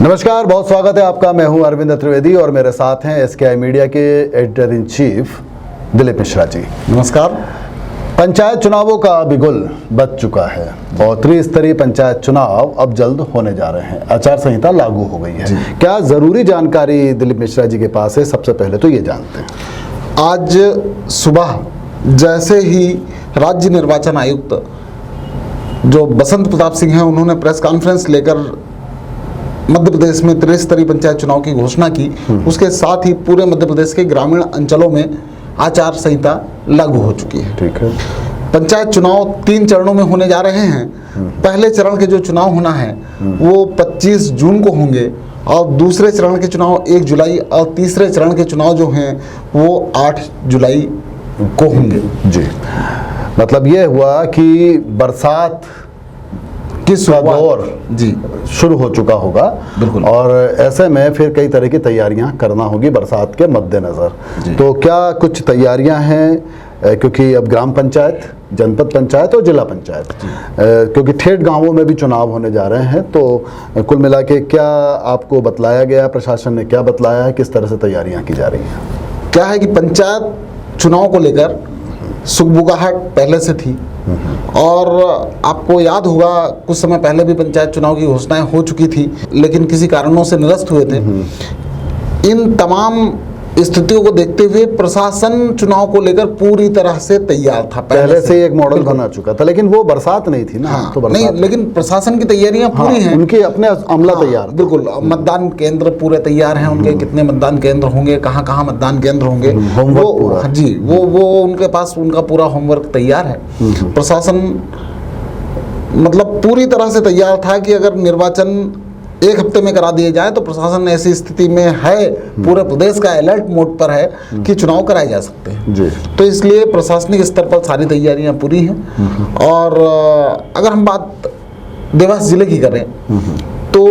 नमस्कार, बहुत स्वागत है आपका। मैं हूं अरविंद त्रिवेदी और मेरे साथ हैं एसकेआई मीडिया के editor in chief Dilip Mishra ji. नमस्कार। पंचायत चुनावों का बिगुल बज चुका है और त्रिस्तरीय पंचायत चुनाव अब जल्द होने जा रहे हैं। आचार संहिता लागू हो गई है। क्या जरूरी जानकारी दिलीप मिश्रा जी के पास है? सबसे पहले तो ये जानते हैं। आज सुबह जैसे ही राज्य निर्वाचन आयुक्त जो बसंत प्रताप सिंह हैं, उन्होंने प्रेस कॉन्फ्रेंस लेकर मध्य प्रदेश में त्रिस्तरीय पंचायत चुनाव की घोषणा की, उसके साथ ही पूरे मध्य प्रदेश के ग्रामीण अंचलों में आचार संहिता लागू हो चुकी है। ठीक है। पंचायत चुनाव 3 चरणों में होने जा रहे हैं। पहले चरण के जो चुनाव होना है वो 25 जून को होंगे और दूसरे चरण के चुनाव 1 जुलाई और तीसरे चरण के चुनाव जो हैं वो 8 जुलाई को होंगे। जी, मतलब ये हुआ कि बरसात किस दौर जी शुरू हो चुका होगा। बिल्कुल। और ऐसे में फिर कई तरह की तैयारियां करना होगी बरसात के मद्देनजर। तो क्या कुछ तैयारियां हैं? क्योंकि अब ग्राम पंचायत, जनपद पंचायत और जिला पंचायत, क्योंकि ठेठ गांवों में भी चुनाव होने जा रहे हैं, तो कुल मिला के क्या आपको बतलाया गया, प्रशासन ने क्या बतलाया है, किस तरह से तैयारियां की जा रही हैं? क्या है कि पंचायत चुनाव को लेकर सुगबुगाहट पहले से थी और आपको याद होगा कुछ समय पहले भी पंचायत चुनाव की घोषणाएं हो चुकी थी, लेकिन किसी कारणों से निरस्त हुए थे। इन तमाम स्थितियों को देखते हुए प्रशासन चुनाव को लेकर पूरी तरह से तैयार था। पहले से एक मॉडल बना चुका था, लेकिन वो बरसात नहीं थी ना। हाँ, तो बरसात नहीं, लेकिन प्रशासन की तैयारियां पूरी हैं। उनके अपने अमला तैयार। बिल्कुल, मतदान केंद्र पूरे तैयार हैं उनके। कितने मतदान केंद्र होंगे, कहाँ कहाँ मतदान केंद्र होंगे, वो जी वो उनके पास उनका पूरा होमवर्क तैयार है। प्रशासन मतलब पूरी तरह से तैयार था कि अगर निर्वाचन 1 हफ्ते में करा दिए जाए तो प्रशासन ऐसी स्थिति में है, पूरे प्रदेश का अलर्ट मोड पर है कि चुनाव कराए जा सकते हैं जी। तो इसलिए प्रशासनिक स्तर पर सारी तैयारियां पूरी हैं। और अगर हम बात देवास जिले की करें तो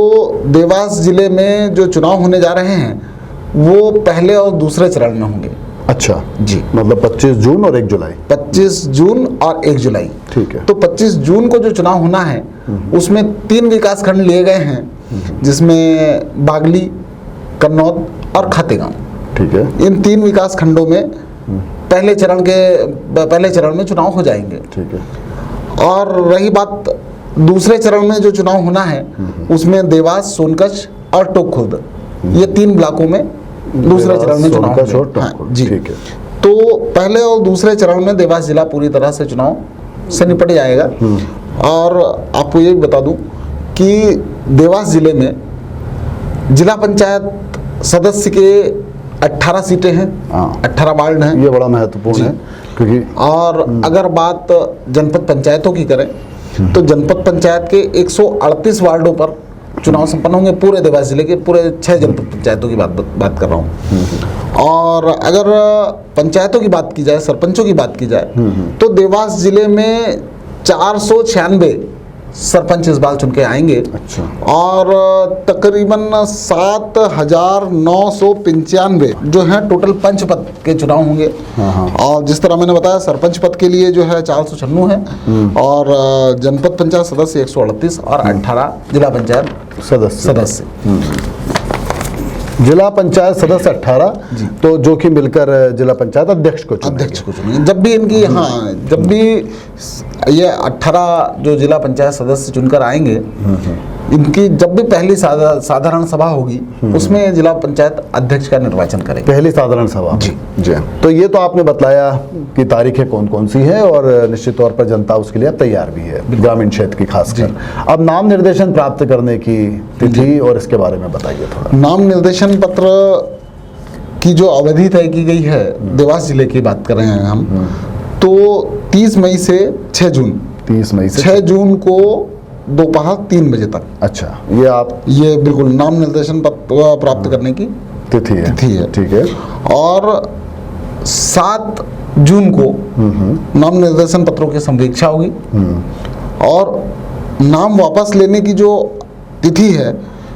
देवास जिले में जो चुनाव होने जा रहे हैं वो पहले और दूसरे चरण में होंगे। अच्छा जी, मतलब 25 जून और 1 जुलाई। 25 जून और 1 जुलाई। ठीक है। तो 25 जून को जो चुनाव होना है उसमें 3 विकास खंड लिए गए हैं, जिसमें बागली, कन्नौद और खातेगांव। ठीक है। इन 3 विकास खंडों में पहले चरण में चुनाव हो जाएंगे। ठीक है। और रही बात दूसरे चरण में जो चुनाव होना है उसमें देवास, सोनकच्छ और टोंक, ये 3 ब्लॉकों में दूसरे चरण में चुनाव होंगे। हाँ, जी। ठीक है। तो पहले और दूसरे चरण में देवास जिला पूरी तरह से चुनाव से निपट जाएगा। और आपको ये बता दूं कि देवास जिले में जिला पंचायत सदस्य के 18 सीटें हैं। 18 वार्ड हैं। ये बड़ा महत्वपूर्ण है क्योंकि और अगर बात जनपद पंचायतों की करें तो जनपद पंचायत के 138 वार्डों पर चुनाव संपन्न होंगे। पूरे देवास जिले के पूरे 6 जनपद पंचायतों की बात कर रहा हूँ। और अगर पंचायतों की बात की जाए, सरपंचों की बात की जाए तो देवास जिले में 496 सरपंच इस बार चुन के आएंगे। अच्छा। और तकरीबन 7,995 जो है टोटल पंच पद के चुनाव होंगे। और जिस तरह मैंने बताया सरपंच पद के लिए जो है 496 है और जनपद पंचायत सदस्य 138 और 18 जिला पंचायत सदस्य। जिला पंचायत सदस्य 18, तो जो कि मिलकर जिला पंचायत अध्यक्ष को चुनेंगे। जब भी इनकी जब भी ये 18 जो जिला पंचायत सदस्य चुनकर आएंगे, इनकी जब भी पहली साधारण सभा होगी उसमें जिला पंचायत अध्यक्ष का निर्वाचन करेंगे। पहली साधारण सभा। जी जी। तो ये तो आपने बतलाया कि तारीखें कौन कौन सी है और निश्चित तौर पर जनता उसके लिए तैयार भी है, ग्रामीण क्षेत्र की खासकर। अब नाम निर्देशन प्राप्त करने की तिथि और इसके बारे में बताइए थोड़ा। नाम निर्देशन पत्र की जो अवधि तय की गई है, देवास जिले की बात कर रहे हैं हम, तो 30 मई से 6 जून। 30 मई से 6 जून को दोपहर 3 बजे तक। अच्छा, ये बिल्कुल नाम निर्देशन पत्र प्राप्त करने की तिथि है। ठीक है। और 7 जून को नाम निर्देशन पत्रों की संवीक्षा होगी और नाम वापस लेने की जो तिथि है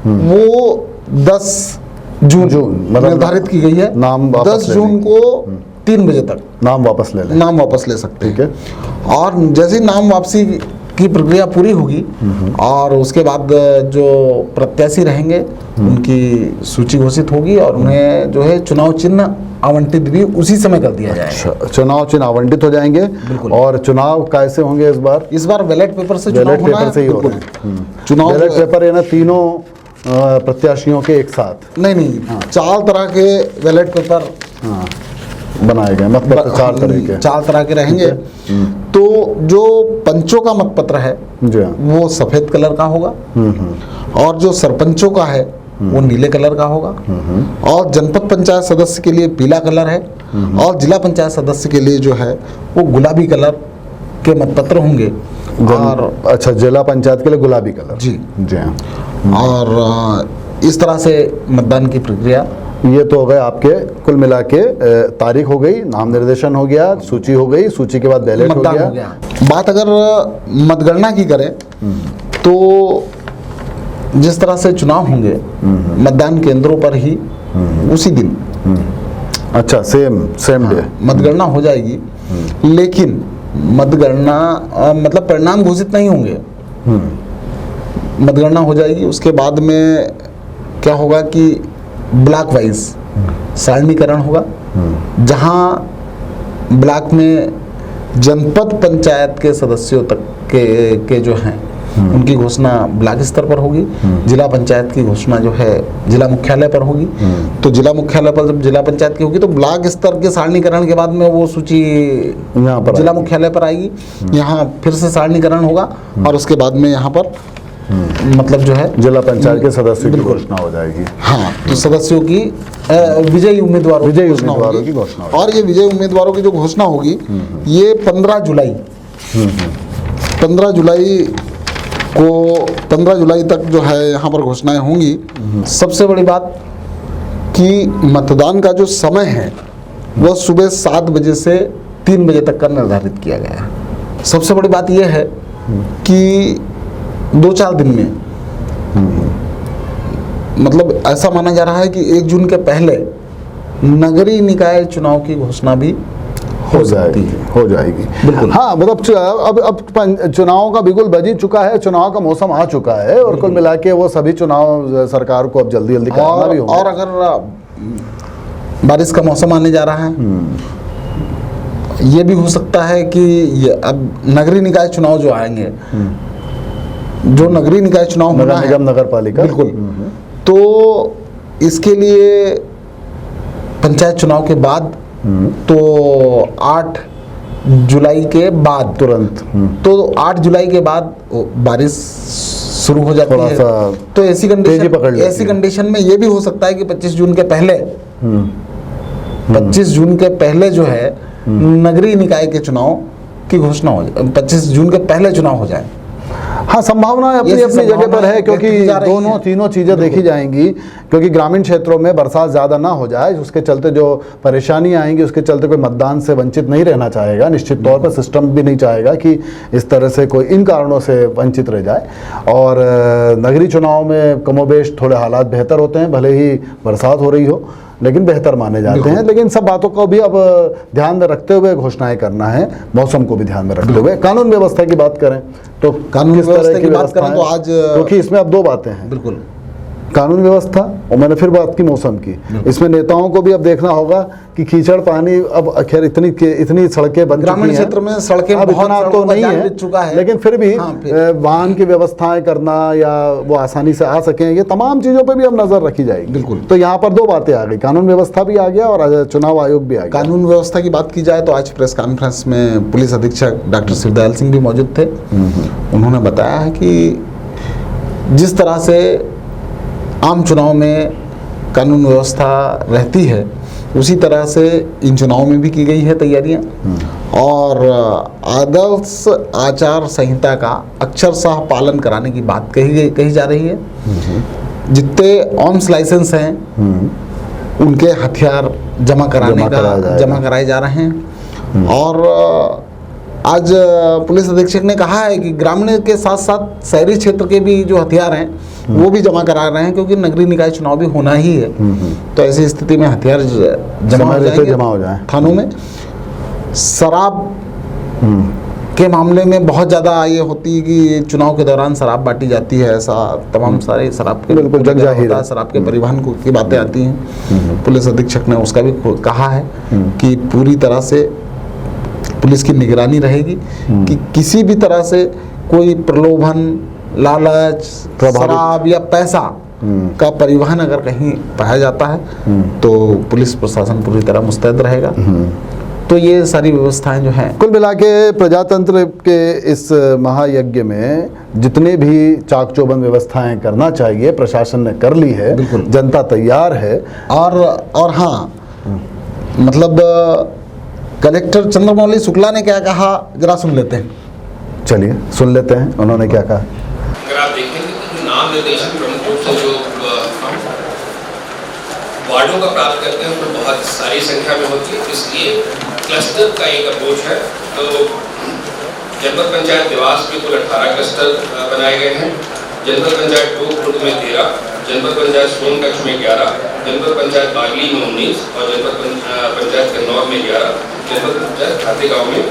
वो 10 जून निर्धारित की गई है। नाम 10 जून को 3 बजे तक नाम वापस ले सकते हैं। ठीक है। और जैसे नाम वापसी की प्रक्रिया पूरी होगी और उसके बाद जो प्रत्याशी रहेंगे उनकी सूची घोषित होगी और उन्हें जो है चुनाव चिन्ह आवंटित भी उसी समय कर दिया जाएगा। अच्छा, चुनाव चिन्ह आवंटित हो जाएंगे। और चुनाव कैसे होंगे इस बार बैलेट पेपर से बैलेट चुनाव पेपर से ही होना होना है। है। चुनाव बैलेट पेपर है ना, तीनों प्रत्याशियों के एक साथ नहीं 4 तरह के बैलेट पेपर बनाए गए, मतपत्र 4 तरह के। 4 तरह के रहेंगे। तो जो पंचों का मतपत्र है जी हाँ। वो सफेद कलर का होगा और जो सरपंचों का है वो नीले कलर का होगा और जनपद पंचायत सदस्य के लिए पीला कलर है और जिला पंचायत सदस्य के लिए जो है वो गुलाबी कलर के मतपत्र होंगे। और अच्छा, जिला पंचायत के लिए गुलाबी कलर। जी जी हाँ। और इस तरह से मतदान की प्रक्रिया। ये तो हो गए आपके कुल मिला के तारीख हो गई, नाम निर्देशन हो गया, सूची हो गई, सूची के बाद बैलेट हो गया। बात अगर मतगणना की करें तो जिस तरह से चुनाव होंगे मतदान केंद्रों पर ही उसी दिन अच्छा, सेम डे मतगणना हो जाएगी। लेकिन मतगणना मतलब परिणाम घोषित नहीं होंगे, मतगणना हो जाएगी। उसके बाद में क्या होगा कि ब्लॉक वाइज सारणीकरण होगा, जहां ब्लॉक में जनपद पंचायत के सदस्यों तक के जो हैं उनकी घोषणा ब्लॉक स्तर पर होगी। जिला पंचायत की घोषणा जो है जिला मुख्यालय पर होगी। तो जिला मुख्यालय पर जब जिला पंचायत की होगी तो ब्लॉक स्तर के सारणीकरण के बाद में वो सूची यहाँ पर जिला मुख्यालय पर आएगी। यहाँ फिर से सारणीकरण होगा और उसके बाद में यहाँ पर मतलब जो है जिला पंचायत के सदस्यों की घोषणा हो जाएगी। हाँ, तो सदस्यों की विजयी उम्मीदवारों की घोषणा होगी। और ये विजयी उम्मीदवारों की जो घोषणा होगी ये 15 जुलाई तक जो है यहाँ पर घोषणाएं होंगी। सबसे बड़ी बात कि मतदान का जो समय है वह सुबह 7 बजे से 3 बजे तक का निर्धारित किया गया है। सबसे बड़ी बात यह है कि 2-4 दिन में मतलब ऐसा माना जा रहा है कि 1 जून के पहले नगरीय निकाय चुनाव की घोषणा भी हो जाएगी। बिल्कुल। हाँ, मतलब अब चुनाव का बिल्कुल बज ही चुका है, चुनाव का मौसम आ चुका है और कुल मिला के वो सभी चुनाव सरकार को अब जल्दी कराना भी होगा। और अगर बारिश का मौसम आने जा रहा है, ये भी हो सकता है कि अब नगरीय निकाय चुनाव जो आएंगे, जो नगरीय निकाय चुनाव होना है, निगम नगर पालिका, बिल्कुल, तो इसके लिए पंचायत चुनाव के बाद तो 8 जुलाई के बाद तुरंत तो 8 जुलाई के बाद बारिश शुरू हो जाती है। तो ऐसी कंडीशन में ये भी हो सकता है कि 25 जून के पहले 25 जून के पहले जो है नगरीय निकाय के चुनाव की घोषणा हो जाए, 25 जून के पहले चुनाव हो जाए। हाँ, संभावना अपनी अपनी जगह पर है, क्योंकि दोनों तीनों चीज़ें देखी जाएंगी। क्योंकि ग्रामीण क्षेत्रों में बरसात ज़्यादा ना हो जाए, उसके चलते जो परेशानियां आएंगी उसके चलते कोई मतदान से वंचित नहीं रहना चाहेगा। निश्चित तौर पर सिस्टम भी नहीं चाहेगा कि इस तरह से कोई इन कारणों से वंचित रह जाए। और नगरीय चुनाव में कमोबेश थोड़े हालात बेहतर होते हैं, भले ही बरसात हो रही हो लेकिन बेहतर माने जाते हैं। लेकिन सब बातों को भी अब ध्यान में रखते हुए घोषणाएं करना है, मौसम को भी ध्यान में रखते हुए। कानून व्यवस्था की बात करें तो कानून व्यवस्था की बात करें तो आज क्योंकि इसमें अब 2 बातें हैं, बिल्कुल, कानून व्यवस्था और मैंने फिर बात की मौसम की। इसमें नेताओं को भी अब देखना होगा कि कीचड़ पानी अब खैर इतनी सड़कें बन चुकी हैं, ग्रामीण क्षेत्र में सड़कें बहुत तो नहीं है चुका है, लेकिन फिर भी वाहन की व्यवस्थाएं करना या वो आसानी से आ सकें, ये तमाम चीज़ों पे भी अब नजर रखी जाएगी। बिल्कुल। तो यहाँ पर 2 बातें आ गई, कानून व्यवस्था भी आ गया और चुनाव आयोग भी आ गया। कानून व्यवस्था की बात की जाए तो आज प्रेस कॉन्फ्रेंस में पुलिस अधीक्षक डॉक्टर शिवदयाल सिंह भी मौजूद थे। उन्होंने बताया है कि जिस तरह से आम चुनाव में कानून व्यवस्था रहती है उसी तरह से इन चुनावों में भी की गई है तैयारियां। और आदर्श आचार संहिता का अक्षरशः पालन कराने की बात कही जा रही है। जितने आर्म्स लाइसेंस हैं उनके हथियार जमा कराए जा रहे हैं। और आज पुलिस अधीक्षक ने कहा है कि ग्रामीण के साथ साथ शहरी क्षेत्र के भी जो हथियार हैं वो भी जमा करा रहे हैं, क्योंकि नगरीय निकाय चुनाव भी होना ही है। तो ऐसी स्थिति में हथियार जमा हो जाए थानों में। शराब के मामले में बहुत ज़्यादा ये होती है कि चुनाव के दौरान शराब बांटी जाती है, ऐसा तमाम सारे शराब के बिल्कुल जग जाहिर है। शराब के परिवहन की बातें आती हैं। पुलिस अधीक्षक ने उसका भी कहा है कि पूरी तरह से पुलिस की निगरानी रहेगी कि किसी भी तरह से कोई प्रलोभन, लालच, शराब या पैसा का परिवहन अगर कहीं पाया जाता है तो पुलिस प्रशासन पूरी तरह मुस्तैद रहेगा। तो ये सारी व्यवस्थाएं जो हैं, कुल मिला के प्रजातंत्र के इस महायज्ञ में जितने भी चाक चौबंद व्यवस्थाएं करना चाहिए प्रशासन ने कर ली है, जनता तैयार है। और हाँ, मतलब कलेक्टर चंद्रमौली शुक्ला ने क्या कहा जरा सुन लेते हैं। चलिए सुन लेते हैं उन्होंने क्या कहा। अगर आप देखेंगे तो नाम निर्देशन प्रमुख रूप से जो वार्डों का प्राप्त करते हैं उसमें बहुत सारी संख्या में होती है, इसलिए क्लस्टर का एक अप्रोच है। तो जनपद पंचायत देवास में कुल 18 क्लस्टर बनाए गए हैं। जनपद पंचायत टोक में 13, जनपद पंचायत सोनकच्छ में 11, जनपद पंचायत बागली में 19 और जनपद पंचायत कन्नौर में 11, जनपद पंचायत खातेगांव में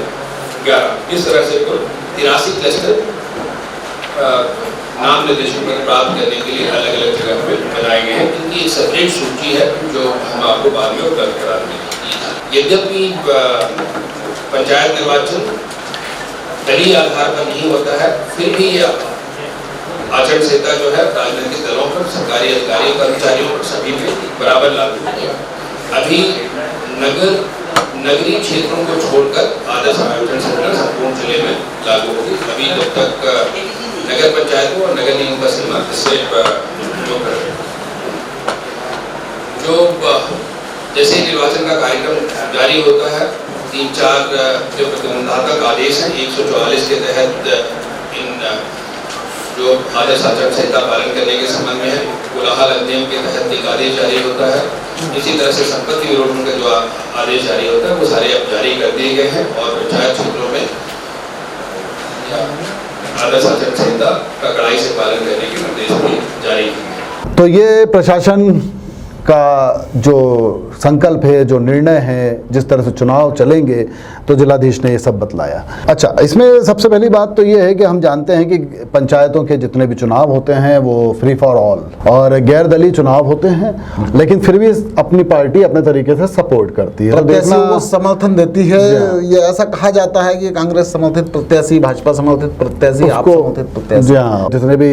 11। इस तरह से कुल 83 क्लस्टर नाम निर्देशन पर प्राप्त करने के लिए अलग अलग जगह पे बनाए गए हैं। इनकी एक सेपरेट सूची है जो हम आपको बाद में उपलब्ध करा देंगे। यद्यपि पंचायत निर्वाचन दलीय आधार पर नहीं होता है, फिर भी यह आचरण संहिता जो है राजनीतिक दलों पर, सरकारी अधिकारियों, कर्मचारियों पर सभी पे बराबर लागू होगी। अभी नगरीय क्षेत्रों को छोड़कर आदर्श आयोजन संहिता संपूर्ण जिले में लागू होगी। अभी जब तक नगर पंचायतों और नगर निगम का सीमा इससे जो जैसे निर्वाचन का कार्यक्रम जारी होता है, 3-4 जो प्रतिबंधात्मक आदेश हैं 144 के तहत इन जो आदर्श आचरण संहिता पालन करने के संबंध में है, कोलाहल अधिनियम के तहत एक आदेश जारी होता है। इसी तरह से संपत्ति विरोधन का जो आदेश जारी होता है वो सारे अब जारी कर दिए गए हैं और पंचायत क्षेत्रों में आदर्श आचरण संहिता का कड़ाई से पालन करने के निर्देश भी जारी किए। तो ये प्रशासन का जो संकल्प है, जो निर्णय है, जिस तरह से चुनाव चलेंगे, तो जिलाधीश ने ये सब बतलाया। अच्छा, इसमें सबसे पहली बात तो ये है कि हम जानते हैं कि पंचायतों के जितने भी चुनाव होते हैं वो फ्री फॉर ऑल और गैर दलीय चुनाव होते हैं, लेकिन फिर भी अपनी पार्टी अपने तरीके से सपोर्ट करती है, प्रत्याशी को समर्थन देती है। ये ऐसा कहा जाता है कि कांग्रेस समर्थित प्रत्याशी, भाजपा समर्थित प्रत्याशी, आप समर्थित प्रत्याशी, जितने भी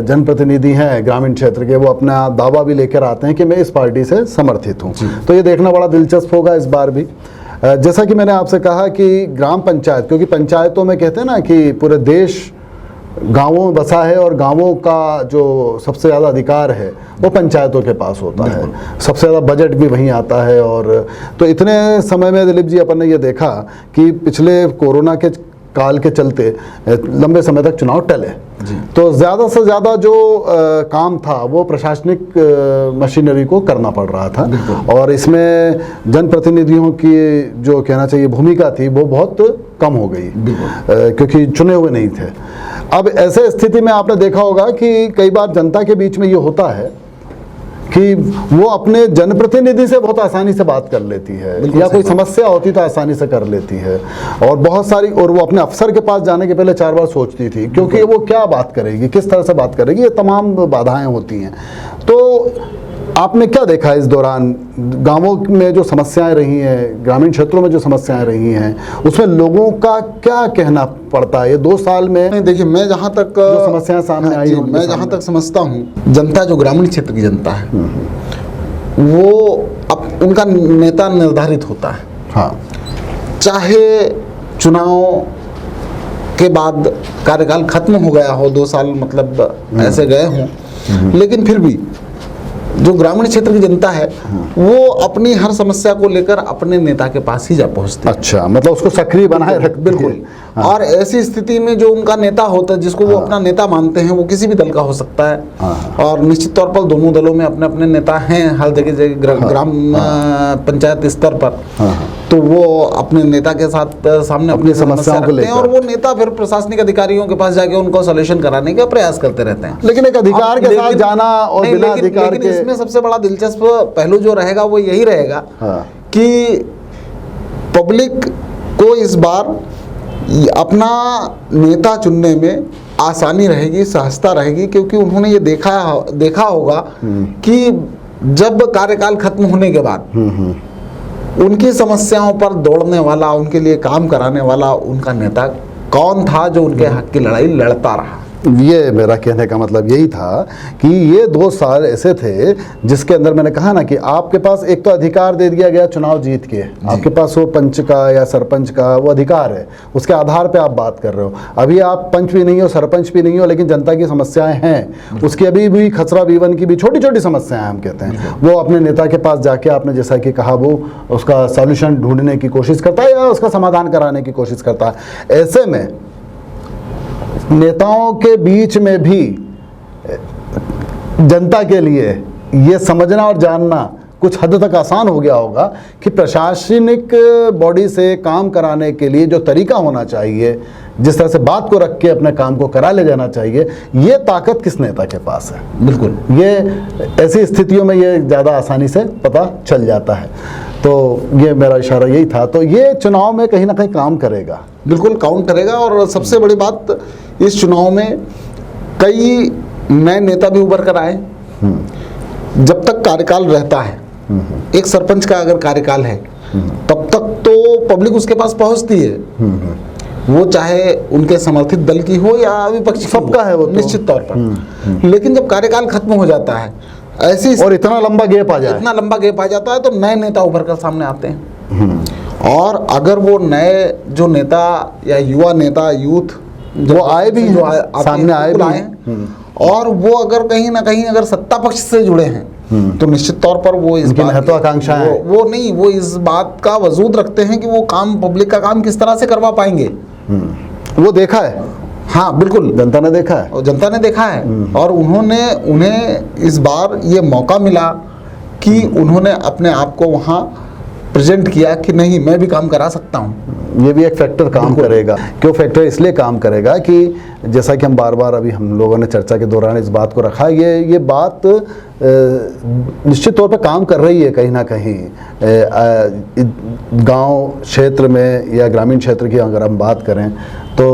जनप्रतिनिधि हैं ग्रामीण क्षेत्र के, वो अपना दावा भी लेकर आते हैं कि मैं इस पार्टी से समर्थित हूँ। तो ये देखना बड़ा दिलचस्प होगा इस बार भी। जैसा कि मैंने आपसे कहा कि ग्राम पंचायत, क्योंकि पंचायतों में कहते हैं ना कि पूरे देश गांवों में बसा है और गांवों का जो सबसे ज़्यादा अधिकार है वो पंचायतों के पास होता है, सबसे ज़्यादा बजट भी वहीं आता है। और तो इतने समय में दिलीप जी अपन ने ये देखा कि पिछले कोरोना के काल के चलते लंबे समय तक चुनाव टले, तो ज़्यादा से ज़्यादा जो काम था वो प्रशासनिक मशीनरी को करना पड़ रहा था और इसमें जनप्रतिनिधियों की जो कहना चाहिए भूमिका थी वो बहुत कम हो गई क्योंकि चुने हुए नहीं थे। अब ऐसे स्थिति में आपने देखा होगा कि कई बार जनता के बीच में ये होता है कि वो अपने जनप्रतिनिधि से बहुत आसानी से बात कर लेती है या कोई समस्या होती तो आसानी से कर लेती है और बहुत सारी, और वो अपने अफसर के पास जाने के पहले 4 बार सोचती थी क्योंकि वो क्या बात करेगी, किस तरह से बात करेगी, ये तमाम बाधाएं होती हैं। तो आपने क्या देखा इस दौरान गांवों में जो समस्याएं रही हैं, ग्रामीण क्षेत्रों में जो समस्याएं रही हैं, उसमें लोगों का क्या कहना पड़ता है ये 2 साल में? देखिए, मैं जहां तक जो समस्याएं सामने आई, मैं जहां तक समझता हूं, जनता जो ग्रामीण क्षेत्र की जनता है वो अब उनका नेता निर्धारित होता है। हाँ, चाहे चुनाव के बाद कार्यकाल खत्म हो गया हो, 2 साल मतलब ऐसे गए हों, लेकिन फिर भी जो ग्रामीण क्षेत्र की जनता है वो अपनी हर समस्या को लेकर अपने नेता के पास ही जा पहुंचती है। अच्छा, मतलब उसको सक्रिय बनाए रख, बिल्कुल। हाँ। और ऐसी स्थिति में जो उनका नेता होता है, जिसको वो अपना नेता मानते हैं, वो किसी भी दल का हो सकता है। हाँ। और निश्चित तौर पर दोनों दलों में अपने अपने नेता हैं हर जगह ग्राम पंचायत स्तर पर। तो वो अपने नेता के साथ सामने अपनी समस्या रखते हैं और वो नेता फिर प्रशासनिक अधिकारियों के पास जाके उनको सॉल्यूशन कराने का प्रयास करते रहते हैं। लेकिन एक अधिकार के साथ जाना और बिना अधिकार के, इसमें सबसे बड़ा दिलचस्प पहलू जो रहेगा वो यही रहेगा कि पब्लिक को इस बार अपना नेता चुनने में आसानी रहेगी, सहजता रहेगी, क्योंकि उन्होंने ये देखा होगा कि जब कार्यकाल खत्म होने के बाद उनकी समस्याओं पर दौड़ने वाला, उनके लिए काम कराने वाला उनका नेता कौन था जो उनके हक की लड़ाई लड़ता रहा। ये मेरा कहने का मतलब यही था कि ये 2 साल ऐसे थे जिसके अंदर मैंने कहा ना कि आपके पास एक तो अधिकार दे दिया गया चुनाव जीत के, आपके पास वो पंच का या सरपंच का वो अधिकार है, उसके आधार पे आप बात कर रहे हो। अभी आप पंच भी नहीं हो, सरपंच भी नहीं हो, लेकिन जनता की समस्याएं हैं, उसकी अभी भी खसरा बीवन की भी छोटी छोटी समस्याएं हम कहते हैं, वो अपने नेता के पास जाके आपने जैसा कि कहा वो उसका सॉल्यूशन ढूंढने की कोशिश करता है या उसका समाधान कराने की कोशिश करता है। ऐसे में नेताओं के बीच में भी जनता के लिए ये समझना और जानना कुछ हद तक आसान हो गया होगा कि प्रशासनिक बॉडी से काम कराने के लिए जो तरीका होना चाहिए, जिस तरह से बात को रख के अपने काम को करा ले जाना चाहिए, ये ताकत किस नेता के पास है। बिल्कुल, ये ऐसी स्थितियों में ये ज़्यादा आसानी से पता चल जाता है। तो ये मेरा इशारा यही था। तो ये चुनाव में कहीं ना कहीं काम करेगा, बिल्कुल काउंट करेगा। और सबसे बड़ी बात, इस चुनाव में कई नए नेता भी उभर कर आए। जब तक कार्यकाल रहता है, एक सरपंच का अगर कार्यकाल है, तब तक तो पब्लिक उसके पास पहुंचती है, वो चाहे उनके समर्थित दल की हो या विपक्षी, सबका है वो तो। निश्चित तौर पर। लेकिन जब कार्यकाल खत्म हो जाता है, ऐसी और इतना लंबा गैप आ जाए, इतना लंबा गैप आ जाता है, तो नए नेता उभर कर सामने आते हैं। और अगर वो नए जो नेता या युवा नेता, यूथ वो आए भी हैं, सामने आए भी हैं, और वो अगर कहीं ना कहीं अगर सत्ता पक्ष से जुड़े हैं, तो निश्चित तौर पर वो इस महत्वाकांक्षाएं वो इस बात का वजूद रखते हैं कि वो काम, पब्लिक का काम किस तरह से करवा पाएंगे। वो देखा है, हाँ बिल्कुल, जनता ने देखा है, और जनता ने देखा है। और उन्हें इस बार ये मौका मिला कि उन्होंने अपने आप को वहाँ प्रेजेंट किया कि नहीं, मैं भी काम करा सकता हूँ। ये भी एक फैक्टर काम करेगा। क्यों फैक्टर इसलिए काम करेगा कि जैसा कि हम बार बार अभी हम लोगों ने चर्चा के दौरान इस बात को रखा, ये बात निश्चित तौर पे काम कर रही है कहीं ना कहीं। गांव क्षेत्र में या ग्रामीण क्षेत्र की अगर हम बात करें तो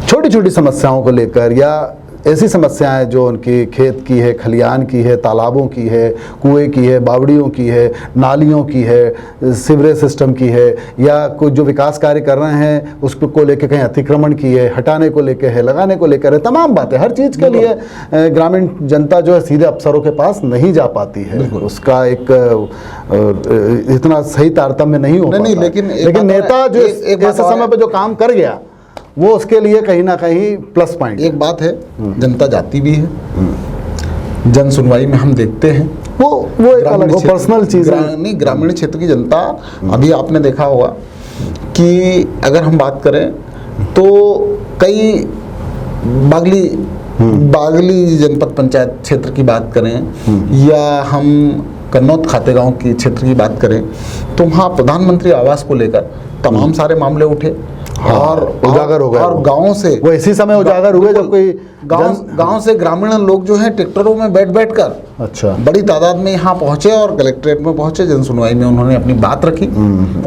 छोटी छोटी समस्याओं को लेकर, या ऐसी समस्याएं जो उनकी खेत की है, खलियान की है, तालाबों की है, कुएं की है, बावड़ियों की है, नालियों की है, सीवरेज सिस्टम की है, या कुछ जो विकास कार्य कर रहे हैं उसको लेकर कहीं अतिक्रमण की है, हटाने को लेकर है, लगाने को लेकर है, तमाम बातें। हर चीज़ के लिए ग्रामीण जनता जो है सीधे अफसरों के पास नहीं जा पाती है, उसका एक इतना सही तारतम्य नहीं हो पाता। लेकिन नेता जो ऐसे समय पर जो काम कर गया, वो उसके लिए कहीं ना कहीं प्लस पॉइंट। एक बात है, जनता जाती भी है, जन सुनवाई में हम देखते हैं, वो एक अलग पर्सनल चीज़ है। नहीं, ग्रामीण क्षेत्र की जनता, अभी आपने देखा होगा कि अगर हम बात करें तो कई बागली जनपद पंचायत क्षेत्र की बात करें, या हम कन्नौत खातेगांव की क्षेत्र की बात करें, तो वहाँ प्रधानमंत्री आवास को लेकर तमाम सारे मामले उठे। हाँ, और उजागर हो गए, और गाँव से वो इसी समय उजागर हुए जब कोई गांव से ग्रामीण लोग जो हैं ट्रैक्टरों में बैठ कर अच्छा बड़ी तादाद में यहाँ पहुंचे और कलेक्ट्रेट में पहुंचे। जन सुनवाई में उन्होंने अपनी बात रखी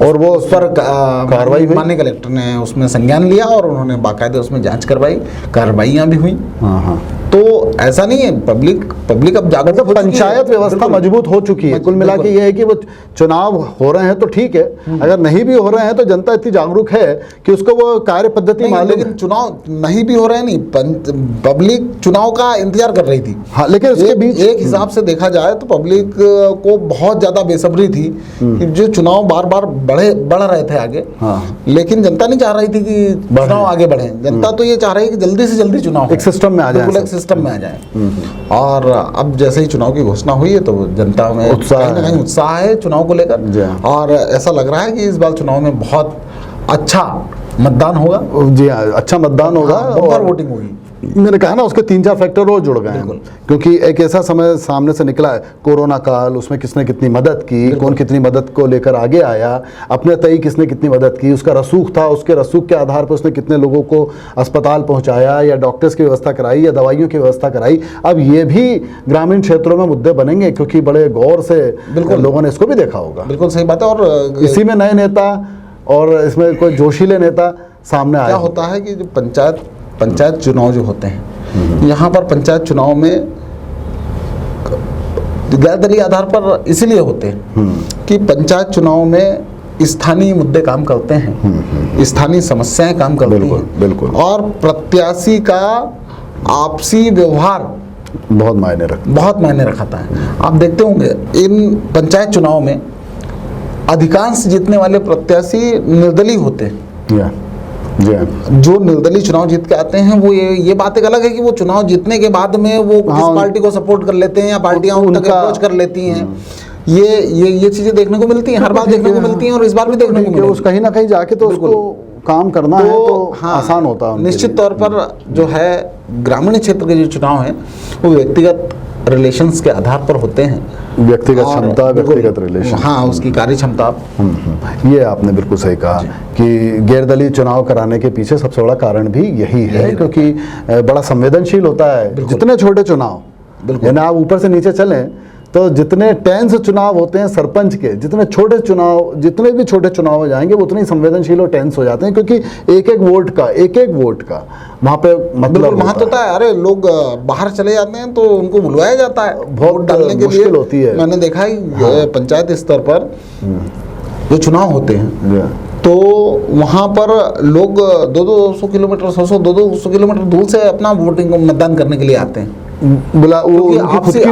और वो उस पर कार्रवाई हुई। माननीय कलेक्टर ने उसमें संज्ञान लिया और उन्होंने बाकायदे उसमें जांच करवाई, कार्रवाइयाँ भी हुई। हाँ। तो ऐसा नहीं है, पब्लिक अब जागरूक हो चुकी है, पंचायत व्यवस्था मजबूत हो चुकी है। कुल मिला के ये है कि वो चुनाव हो रहे हैं तो ठीक है, अगर नहीं भी हो रहे हैं तो जनता इतनी जागरूक है कि उसको वो कार्य पद्धति मालूम। लेकिन चुनाव नहीं भी हो रहे हैं, नहीं, पब्लिक चुनाव का इंतजार कर रही थी। हाँ, लेकिन उसके बीच एक हिसाब से देखा जाए तो पब्लिक को बहुत ज्यादा बेसब्री थी कि जो चुनाव बार बार बढ़ रहे थे आगे। हाँ। लेकिन जनता नहीं चाह रही थी कि चुनाव आगे बढ़े। जनता तो ये चाह रही है कि जल्दी से जल्दी चुनाव एक सिस्टम में आ जाए, सिस्टम में आ जाए। और अब जैसे ही चुनाव की घोषणा हुई है तो जनता में कहीं उत्साह है चुनाव को लेकर, और ऐसा लग रहा है कि इस बार चुनाव में बहुत अच्छा मतदान होगा। जी हाँ, अच्छा मतदान होगा, बम्पर वोटिंग होगी। मैंने कहा ना, उसके 3-4 फैक्टर और जुड़ गए हैं, क्योंकि एक ऐसा समय सामने से निकला है, कोरोना काल, उसमें किसने कितनी मदद की, कौन कितनी मदद को लेकर आगे आया, अपने तय किसने कितनी मदद की, उसका रसूख था, उसके रसूख के आधार पर उसने कितने लोगों को अस्पताल पहुंचाया या डॉक्टर्स की व्यवस्था कराई या दवाइयों की व्यवस्था कराई। अब ये भी ग्रामीण क्षेत्रों में मुद्दे बनेंगे, क्योंकि बड़े गौर से लोगों ने इसको भी देखा होगा। बिल्कुल सही बात है। और इसी में नए नेता और इसमें कोई जोशीले नेता सामने आए क्या होता है कि जो पंचायत चुनाव जो होते हैं, यहाँ पर पंचायत चुनाव में गैरदलीय आधार पर इसीलिए होते हैं कि पंचायत चुनाव में स्थानीय मुद्दे काम करते हैं, स्थानीय समस्याएं काम करती बिल्कुल, हैं, बिल्कुल। और प्रत्याशी का आपसी व्यवहार बहुत मायने रखता है। आप देखते होंगे इन पंचायत चुनाव में अधिकांश जीतने वाले प्रत्याशी निर्दलीय होते हैं। जो निर्दलीय चुनाव जीत के आते हैं, वो ये बात एक अलग है कि वो चुनाव जीतने के बाद में वो किस पार्टी को सपोर्ट कर लेते हैं या पार्टियां उन तक अप्रोच कर लेती हैं। ये चीजें देखने को मिलती हैं, हर बार देखने को मिलती हैं, और इस बार भी देखने को मिली। उस कहीं ना कहीं जाके तो उसको काम करना है तो आसान होता है। निश्चित तौर पर जो है ग्रामीण क्षेत्र के जो चुनाव हैं वो व्यक्तिगत रिलेशंस के आधार पर होते हैं, व्यक्तिगत क्षमता, व्यक्तिगत रिलेशन, हाँ, उसकी कार्य क्षमता। ये आपने बिल्कुल सही कहा कि गैरदलीय चुनाव कराने के पीछे सबसे बड़ा कारण भी यही है, क्योंकि बड़ा संवेदनशील होता है। जितने छोटे चुनाव, यानी आप ऊपर से नीचे चलें तो जितने टेंस चुनाव होते हैं सरपंच के, जितने भी छोटे चुनाव हो जाएंगे वो उतने ही संवेदनशील और टेंस हो जाते हैं, क्योंकि एक एक वोट का वहाँ पे मतलब महत्व होता है। अरे लोग बाहर चले जाते हैं तो उनको बुलवाया जाता है वोट डालने के लिए। होती है। मैंने देखा है पंचायत स्तर पर जो चुनाव होते हैं तो वहाँ पर लोग 200 किलोमीटर 200 किलोमीटर दूर से अपना वोटिंग मतदान करने के लिए आते हैं। आपसे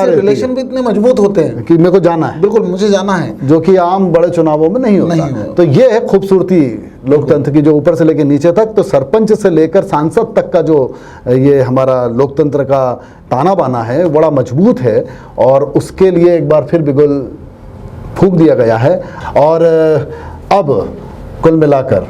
रिलेशन भी इतने मजबूत होते हैं कि मेरे को जाना है, बिल्कुल मुझे जाना है, जो कि आम बड़े चुनावों में नहीं होता। तो ये है खूबसूरती लोकतंत्र की, जो ऊपर से लेकर नीचे तक, तो सरपंच से लेकर सांसद तक का जो ये हमारा लोकतंत्र का ताना बाना है बड़ा मजबूत है, और उसके लिए एक बार फिर बिगुल फूंक दिया गया है। और अब कुल मिलाकर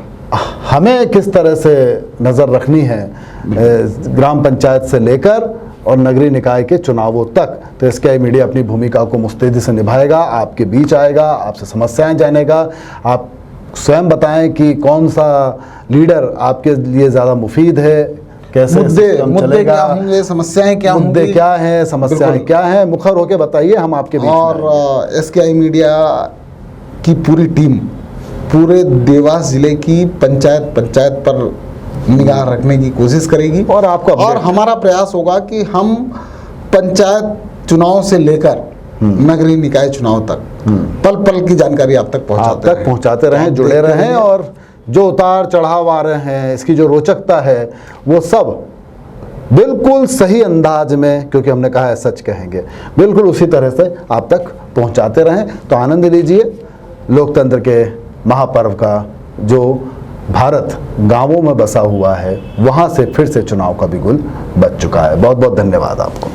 हमें किस तरह से नज़र रखनी है ग्राम पंचायत से लेकर और नगरीय निकाय के चुनावों तक, तो SKI मीडिया अपनी भूमिका को मुस्तैदी से निभाएगा, आपके बीच आएगा, आपसे समस्याएं जानेगा। आप स्वयं बताएं कि कौन सा लीडर आपके लिए ज़्यादा मुफीद है, कैसे मुद्दे क्या होंगे, समस्याएं क्या होंगी, मुद्दे क्या हैं, समस्याएं क्या हैं, मुखर होकर बताइए, हम आपके बीच। और SKI मीडिया की पूरी टीम पूरे देवास जिले की पंचायत पर निगाह रखने की कोशिश करेगी, और हमारा प्रयास होगा कि हम पंचायत चुनाव से लेकर नगरीय निकाय चुनाव तक पल पल की जानकारी आप तक पहुंचाते रहें, जुड़े रहें, और जो उतार चढ़ाव आ रहे हैं, इसकी जो रोचकता है, वो सब बिल्कुल सही अंदाज में, क्योंकि हमने कहा है सच कहेंगे, बिल्कुल उसी तरह से आप तक पहुंचाते रहें। तो आनंद लीजिए लोकतंत्र के महापर्व का, जो भारत गांवों में बसा हुआ है, वहां से फिर से चुनाव का बिगुल बज चुका है। बहुत बहुत धन्यवाद आपको।